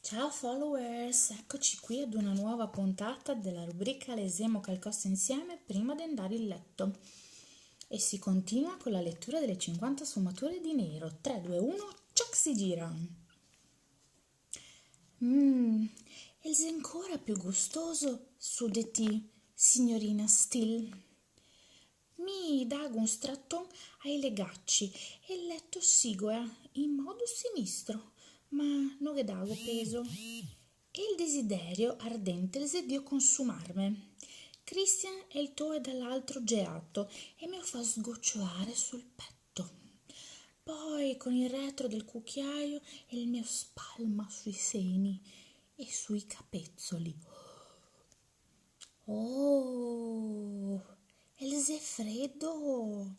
Ciao followers, eccoci qui ad una nuova puntata della rubrica Lesiamo qualcosa insieme prima di andare in letto. E si continua con la lettura delle 50 sfumature di nero. 3, 2, 1, ciak si gira! Il ancora più gustoso su di te, signorina Still. Mi dago un stratton ai legacci e il letto sigoea in modo sinistro, ma non le dago peso. E il desiderio ardente il dio consumarme. Christian è il toe dall'altro geato e me lo fa sgocciolare sul petto. Poi con il retro del cucchiaio il mio spalma sui seni e sui capezzoli. Oh, Else è freddo!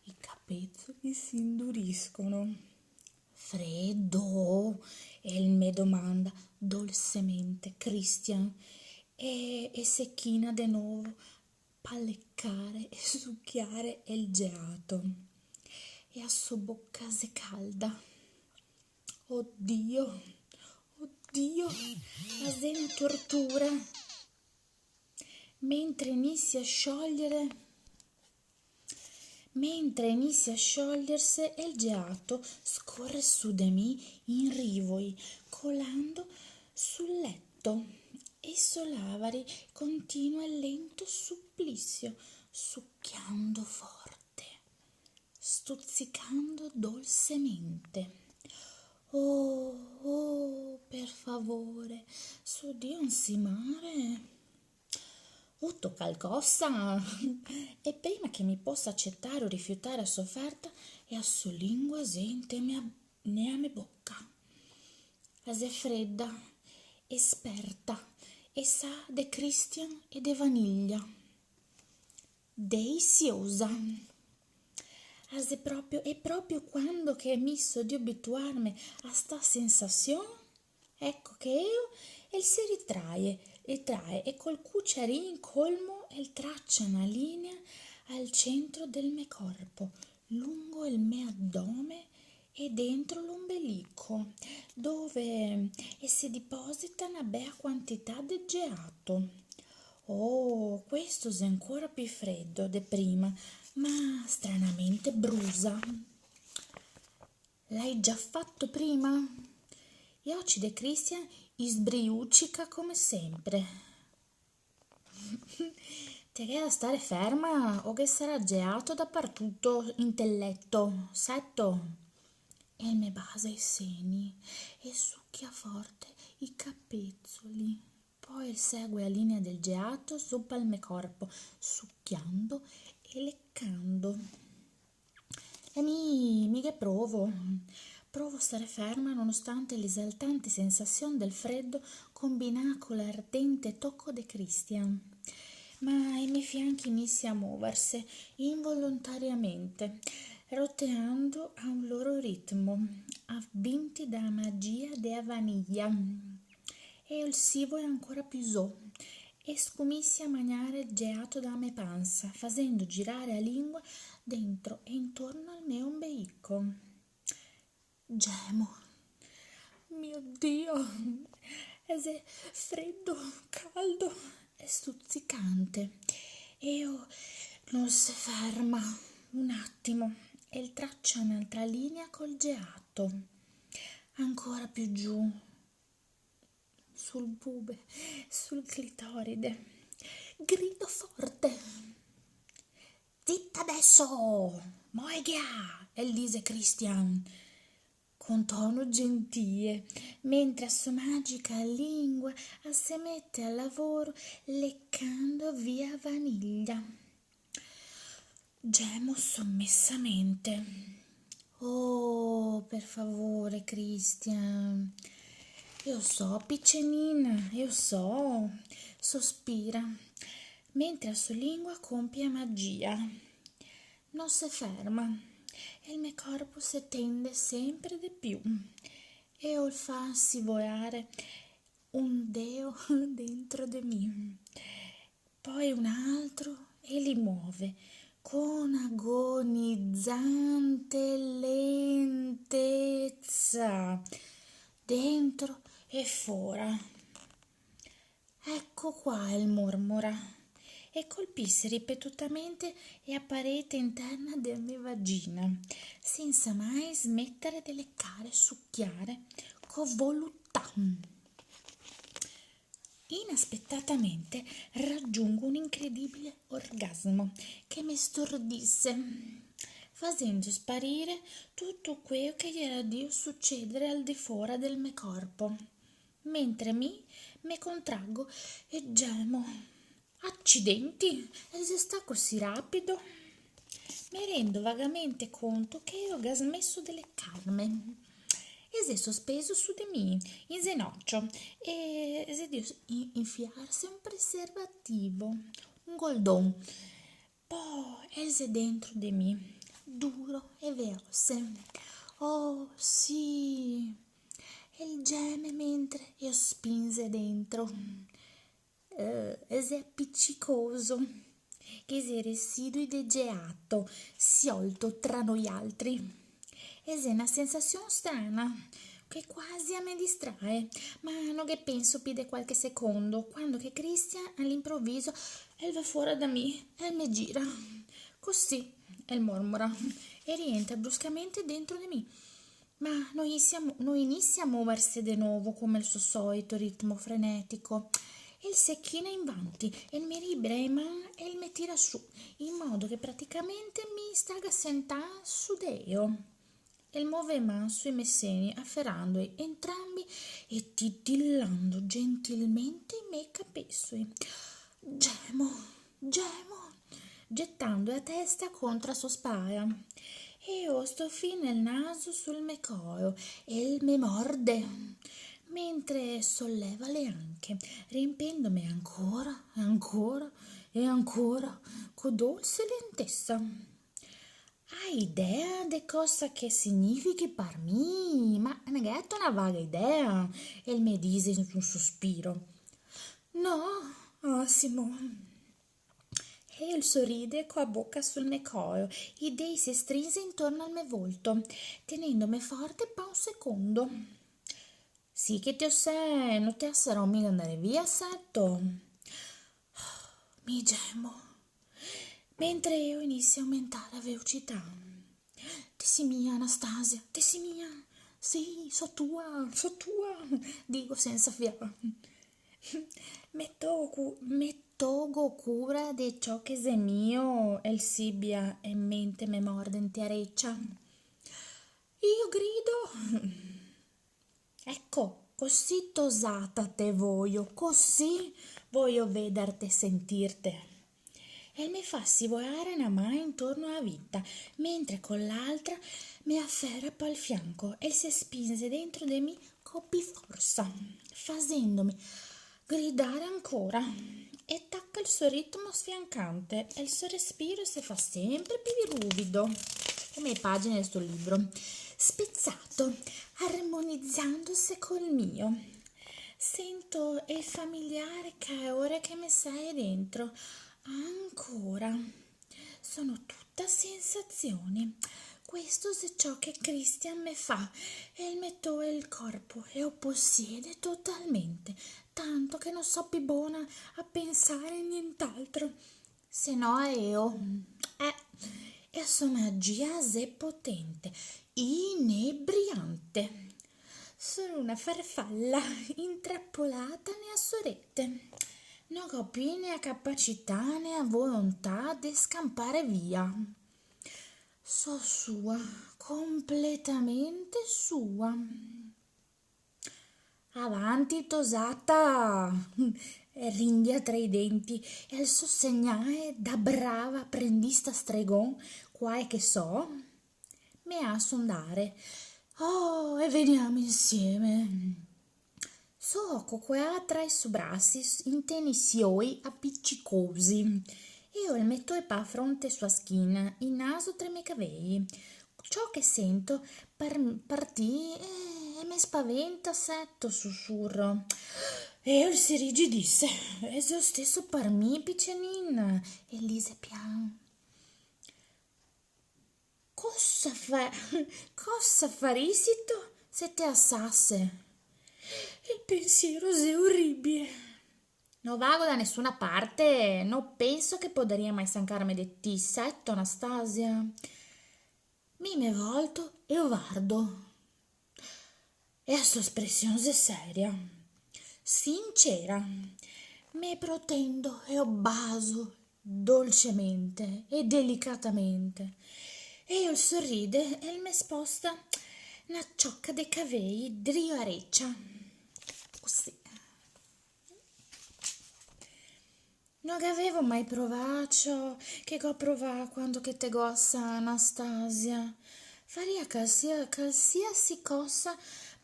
I capezzoli si induriscono. Freddo? E me domanda dolcemente Christian e se china de nuovo palleccare e succhiare il geato e a sua bocca se calda. Oddio, oddio, la sena tortura. Mentre inizia a sciogliersi il geato scorre su di me in rivoli, colando sul letto e Solavari continua il lento supplizio, succhiando forte, stuzzicando dolcemente. Oh, per favore, su Dio non si mare. Utto qualcosa e prima che mi possa accettare o rifiutare la sua offerta è a sua lingua sente ne a me bocca. La è fredda, esperta e sa de Christian e de vaniglia. Deliciosa. E proprio quando che mi so di abituarmi a sta sensazione, ecco che io e si ritrae e col cucciarino in colmo e traccia una linea al centro del mio corpo, lungo il mio addome e dentro l'ombelico, dove si deposita una bella quantità di geato. Oh, questo è ancora più freddo di prima, ma stranamente brusa. L'hai già fatto prima? E oggi De Christian sbriuccica come sempre. Ti queda stare ferma o che sarà geato dappertutto intelletto, setto? E me basa i seni e succhia forte i capezzoli. Poi segue la linea del geato sopra il mio corpo, succhiando e leccando. E mica provo a stare ferma nonostante l'esaltante sensazione del freddo combinata con l'ardente tocco di Christian. Ma i miei fianchi iniziano a muoversi involontariamente, roteando a un loro ritmo, avvinti da magia della vaniglia. E il sivo è ancora più e scomissi a mangiare il geato da me panza, facendo girare la lingua dentro e intorno al mio ombelico. Gemo. Mio Dio, è freddo, caldo e stuzzicante. Io non si ferma un attimo e traccia un'altra linea col geato, ancora più giù, sul bube, sul clitoride. Grido forte. Zitta adesso, moighia, e disse Christian con tono gentile, mentre a sua magica lingua si mette al lavoro leccando via vaniglia. Gemo sommessamente. Oh, per favore, Christian. Io so, piccenina, io so, sospira, mentre la sua lingua compie magia. Non si ferma e il mio corpo si tende sempre di più e il fa scivolare un deo dentro di me, poi un altro e li muove con agonizzante lentezza dentro e fora. Ecco qua il mormora. E colpisse ripetutamente la parete interna della mia vagina, senza mai smettere di leccare e succhiare con voluttà. Inaspettatamente raggiungo un incredibile orgasmo che mi stordisse, facendo sparire tutto quello che gli era di succedere al di fuori del mio corpo, mentre mi contraggo e gemo. Accidenti, e se sta così rapido? Mi rendo vagamente conto che ho già smesso di leccarmi. E si è sospeso su di me, in ginocchio, e si di infilarsi un preservativo, un goldon. Poi ese dentro di me, duro e veloce. Oh sì, e il geme mentre io spinse dentro. Ese appiccicoso, che si residui degeato, sciolto tra noi altri. Ed è una sensazione strana che quasi a me distrae, ma non che penso più di qualche secondo, quando che Christian all'improvviso va fuori da me e mi gira. Così, e mormora, e rientra bruscamente dentro di me. Ma non inizia a muoversi di nuovo come il suo solito ritmo frenetico. E si china in avanti e mi libera le mani e mi tira su, in modo che praticamente mi staga sentare su Deo. E muove man sui miei seni, afferrando entrambi e titillando gentilmente i miei capezzoli. Gemo, gettando la testa contro la sua spalla. E io sto fino il naso sul mio collo e mi morde, mentre solleva le anche, riempiendomi ancora e ancora e ancora con dolce lentezza. Hai idea di cosa che significhi per me? Ma ne hai una vaga idea? E mi dice in un sospiro. No, Osimo. E il sorride con la bocca sul mio collo, i dei si strinse intorno al mio volto, tenendomi forte per un secondo. Sì che ti ho sei, non ti sarò mica andare via, setto. Mi gemo, mentre io inizio a aumentare la velocità. Tessi mia, Anastasia, tessi mia. Sì, so tua, dico senza fiato. Metto cura di ciò che è mio, el Sibia e mente me morde in tiareccia. Io grido. Ecco, così tosata te così voglio vederti e sentirte. E mi fa scivolare una mano intorno alla vita, mentre con l'altra mi afferra poi il fianco e si spinge dentro di me con più forza, facendomi gridare ancora. E tacca il suo ritmo sfiancante e il suo respiro si fa sempre più ruvido, come le pagine del suo libro, spezzato, armonizzandosi col mio. Sento il familiare calore che mi sale dentro. Ancora. Sono tutta sensazioni. Questo è ciò che Christian mi fa e metto il corpo e lo possiede totalmente, tanto che non so più buona a pensare a nient'altro. Se no io. E sua magia è potente, inebriante. Sono una farfalla intrappolata nella sua rete. Non ho più né capacità né volontà di scampare via. So sua, completamente sua. Avanti, tosata! E ringhia tra i denti e il suo segnale da brava apprendista stregon, quai che so, mi ha sondare. Oh, e veniamo insieme. Soco qua tra i suoi bracci in tenisioi appiccicosi. Io le metto e pa a fronte sua schiena, il naso tra i miei capelli. Ciò che sento partì e mi spaventa, setto, sussurro. E io si rigidisse, e lo stesso per me, piccenina, e lise pian. Cosa faresti se te assasse? pensiero è orribile. Non vago da nessuna parte, non penso che podría mai stancarmi di ti, setto, Anastasia. Mi me volto e o guardo. E a sua espressione è seria, sincera. Me protendo e obbaso dolcemente e delicatamente. E il sorride e mi sposta una ciocca dei cavei drio areccia. Così. Non avevo mai provato che go provà quando che te gossa Anastasia. Faria qualsiasi cosa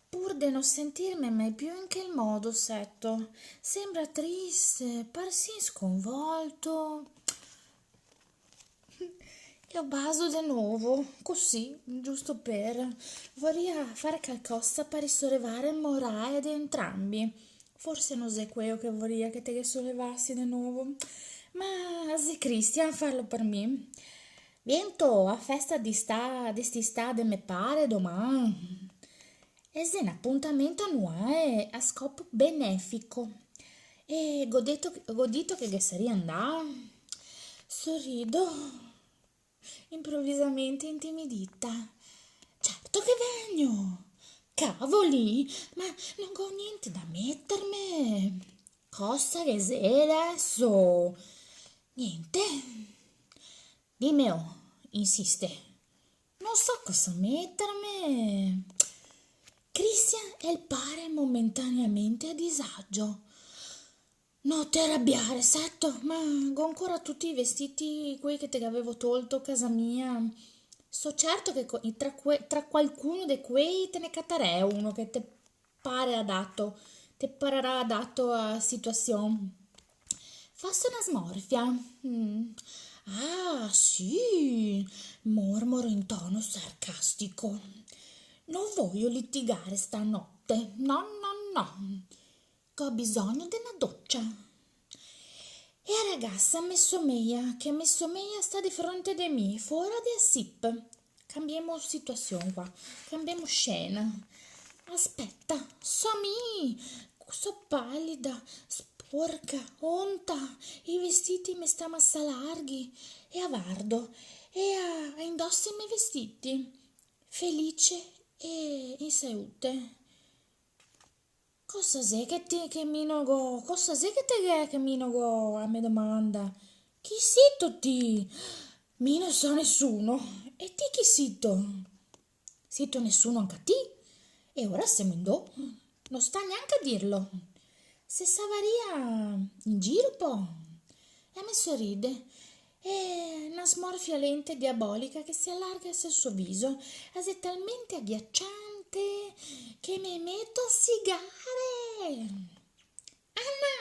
pur de non sentirmi mai più in quel modo, setto. Sembra triste, parsi sconvolto. Io baso di nuovo, così, giusto per. Vorrei fare qualcosa per risollevare il morale di entrambi. Forse non è quello che vorrei che te sollevassi di nuovo, ma se Christian farlo per me. Viento a festa di sta de me pare domani. E se un appuntamento annuale a scopo benefico. E godito che sarebbe andare. Sorrido improvvisamente intimidita. Certo che vengo. Cavoli, ma non ho niente da mettermi. Cosa che sei adesso? Niente. Dimmi, insiste. Non so cosa mettermi. Christian pare momentaneamente a disagio. Non ti arrabbiare, Setto, ma ho ancora tutti i vestiti quei che te avevo tolto a casa mia. So certo che tra qualcuno di quei te ne catterei uno che te parerà adatto a situazione. Fosse una smorfia. Ah, sì, mormoro in tono sarcastico. Non voglio litigare stanotte. No, no, no. Ho bisogno di una doccia. E la ragazza che somiglia sta di fronte di me, fuori di assip. Cambiamo situazione qua, cambiamo scena. Aspetta, so pallida, sporca, onta, i vestiti mi stanno massa larghi e avardo, e indosso i miei vestiti, felice e in salute. Cosa sei che mi nogo? Cosa sei che mi nogo a me domanda? Chi sito ti? Mi non so nessuno. E ti chi sito? Sito nessuno anche a ti? E ora se mi indò. Non sta neanche a dirlo. Se savaria in giro po'. E a me sorride. E una smorfia lenta e diabolica che si allarga sul suo viso. È talmente agghiacciante che mi metto a sigare.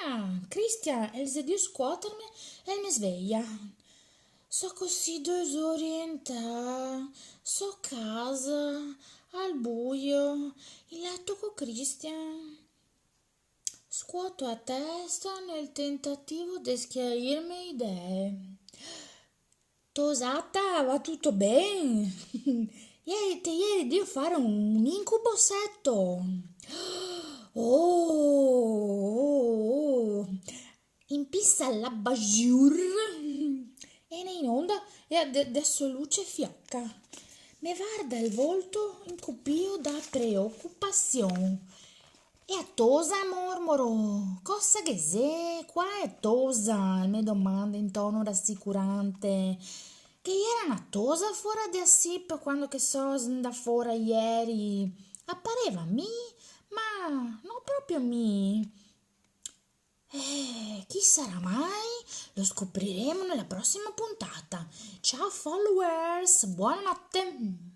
Anna, Christian, e il di scuotermi e mi sveglia. So così disorientata, so casa, al buio, il letto con Christian. Scuoto a testa nel tentativo di schiarirmi idee. Tosata, va tutto bene? Ieri devo fare un incubosetto. Oh, in pista alla Bajur e in onda e adesso luce fiocca. Mi guarda il volto incupito da preoccupazione. E a tosa mormoro, cosa che sei? Qua è tosa, mi domanda in tono rassicurante. Che era una tosa fuori di assip quando che so da fuori ieri. Appareva mi, ma non proprio mi. Chi sarà mai? Lo scopriremo nella prossima puntata. Ciao followers, buonanotte.